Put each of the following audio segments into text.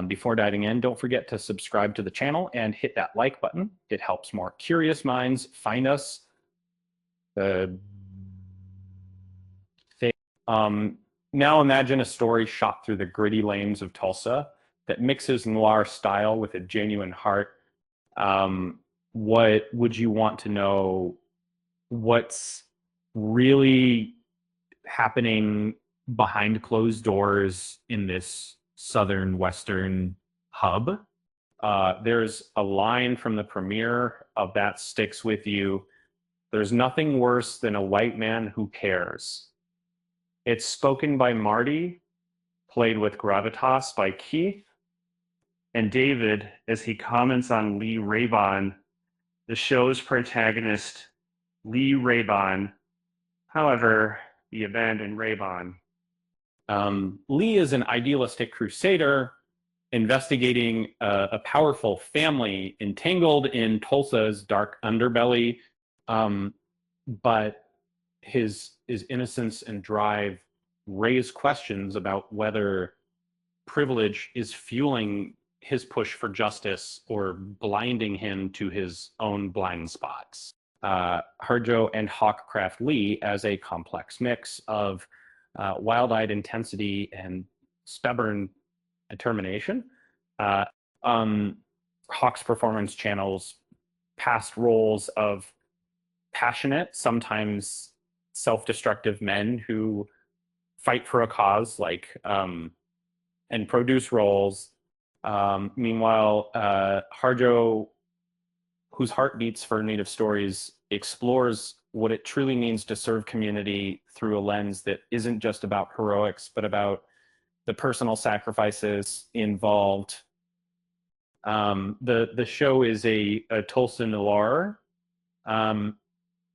Before diving in, don't forget to subscribe to the channel and hit that like button. It helps more curious minds find us. Uh, Now imagine a story shot through the gritty lanes of Tulsa that mixes noir style with a genuine heart. What would you want to know? What's really happening behind closed doors in this southern western hub? There's a line from the premiere of that sticks with you. There's nothing worse than a white man who cares. It's spoken by Marty, played with gravitas by Keith, and David as he comments on Lee Raybon, the show's protagonist, Lee Raybon. However, the abandoned Raybon. Lee is an idealistic crusader investigating a powerful family entangled in Tulsa's dark underbelly, but his innocence and drive raise questions about whether privilege is fueling his push for justice or blinding him to his own blind spots. Harjo and Hawkcraft Lee as a complex mix of wild-eyed intensity and stubborn determination. Hawk's performance channels past roles of passionate, sometimes self-destructive men who fight for a cause, and produce roles. Meanwhile, Harjo, whose heart beats for Native stories, explores what it truly means to serve community through a lens that isn't just about heroics, but about the personal sacrifices involved. The show is a Tulsa noir,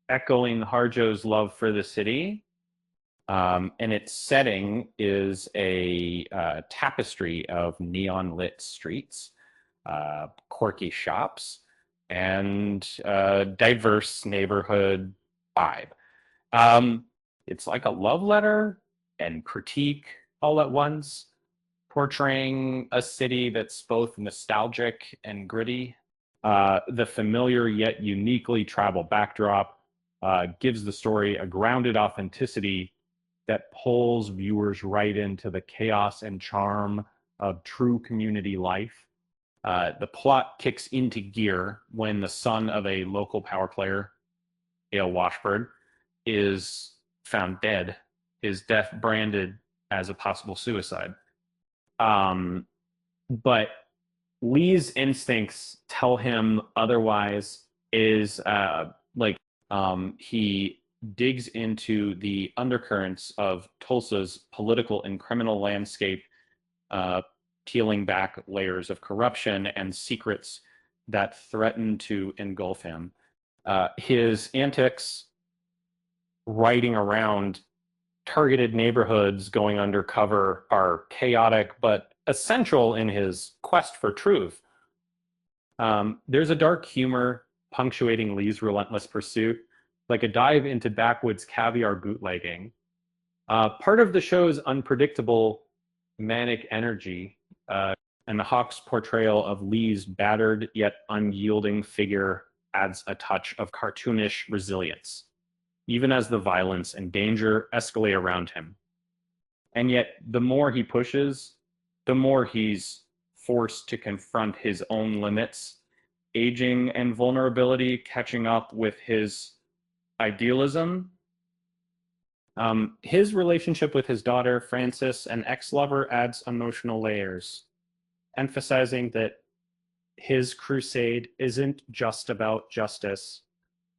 echoing Harjo's love for the city. And its setting is a tapestry of neon lit streets, quirky shops, and diverse neighborhood vibe. It's like a love letter and critique all at once, portraying a city that's both nostalgic and gritty. The familiar yet uniquely travel backdrop gives the story a grounded authenticity that pulls viewers right into the chaos and charm of true community life. The plot kicks into gear when the son of a local power player, Gail Washburn, is found dead, his death branded as a possible suicide. But Lee's instincts tell him otherwise. He digs into the undercurrents of Tulsa's political and criminal landscape, peeling back layers of corruption and secrets that threaten to engulf him. His antics riding around targeted neighborhoods going undercover are chaotic but essential in his quest for truth. There's a dark humor punctuating Lee's relentless pursuit, like a dive into backwoods caviar bootlegging. Part of the show's unpredictable manic energy and the Hawk's portrayal of Lee's battered yet unyielding figure adds a touch of cartoonish resilience, even as the violence and danger escalate around him. And yet, the more he pushes, the more he's forced to confront his own limits, aging and vulnerability catching up with his idealism. His relationship with his daughter, Frances, an ex-lover, adds emotional layers, emphasizing that his crusade isn't just about justice,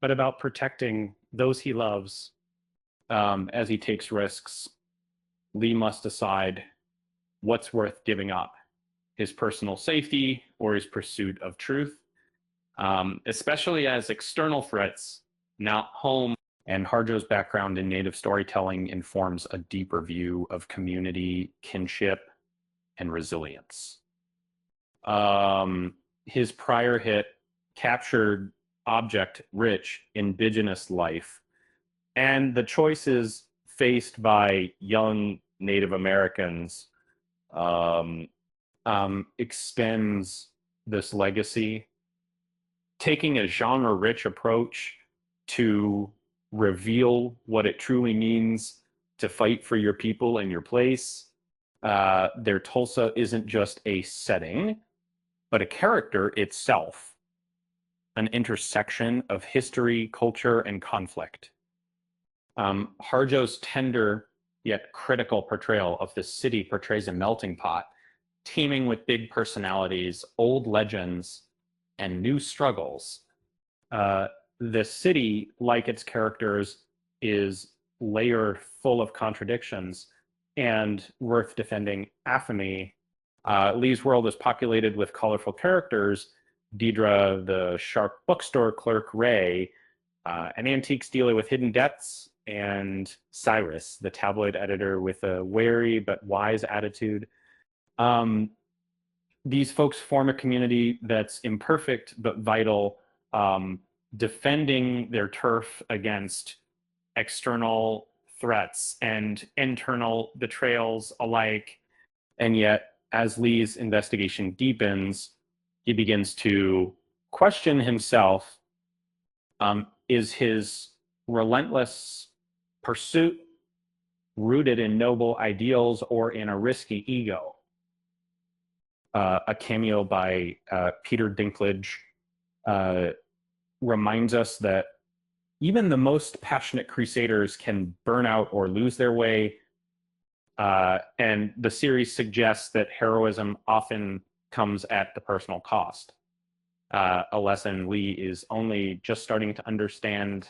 but about protecting those he loves. As he takes risks, Lee must decide what's worth giving up, his personal safety or his pursuit of truth, especially as external threats, now home, and Harjo's background in Native storytelling informs a deeper view of community, kinship, and resilience. His prior hit captured object-rich indigenous life and the choices faced by young Native Americans extends this legacy, taking a genre-rich approach to reveal what it truly means to fight for your people and your place. Their Tulsa isn't just a setting, but a character itself, an intersection of history, culture, and conflict. Harjo's tender yet critical portrayal of the city portrays a melting pot, teeming with big personalities, old legends, and new struggles. Uh, the city, like its characters, is layered full of contradictions and worth defending Aphemy. Lee's world is populated with colorful characters. Deidre, the sharp bookstore clerk, Ray, an antiques dealer with hidden debts, and Cyrus, the tabloid editor with a wary but wise attitude. Um, these folks form a community that's imperfect but vital, um, defending their turf against external threats and internal betrayals alike. And yet, as Lee's investigation deepens, he begins to question himself. Is his relentless pursuit rooted in noble ideals or in a risky ego? A cameo by Peter Dinklage reminds us that even the most passionate crusaders can burn out or lose their way. And the series suggests that heroism often comes at the personal cost. A lesson Lee is only just starting to understand.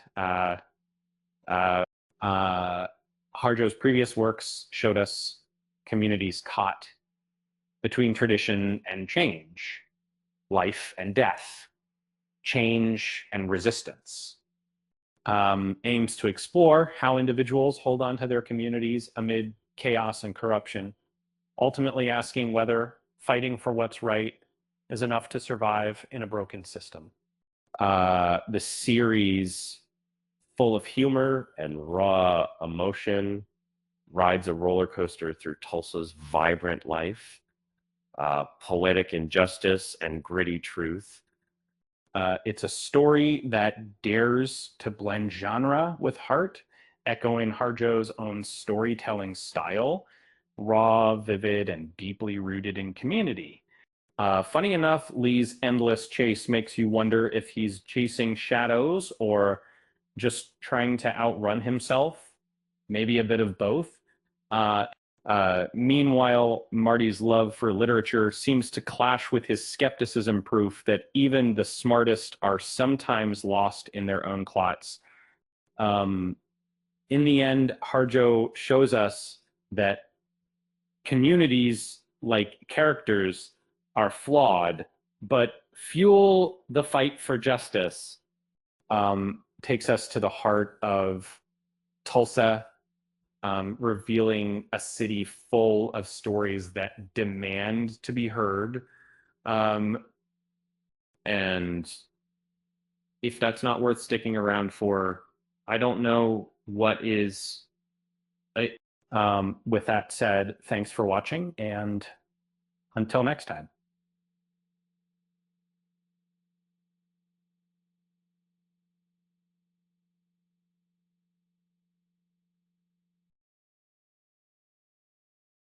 Harjo's previous works showed us communities caught between tradition and change, life and death, change and resistance. Aims to explore how individuals hold on to their communities amid chaos and corruption, ultimately asking whether fighting for what's right is enough to survive in a broken system. The series, full of humor and raw emotion, rides a roller coaster through Tulsa's vibrant life, poetic injustice, and gritty truth. It's a story that dares to blend genre with heart, echoing Harjo's own storytelling style, raw, vivid, and deeply rooted in community. Funny enough, Lee's endless chase makes you wonder if he's chasing shadows or just trying to outrun himself, maybe a bit of both. Uh, Meanwhile, Marty's love for literature seems to clash with his skepticism, proof that even the smartest are sometimes lost in their own clots. In the end, Harjo shows us that communities, like characters, are flawed, but fuel the fight for justice. Takes us to the heart of Tulsa, revealing a city full of stories that demand to be heard. Um, and if that's not worth sticking around for, I don't know what is. With that said, thanks for watching, and until next time.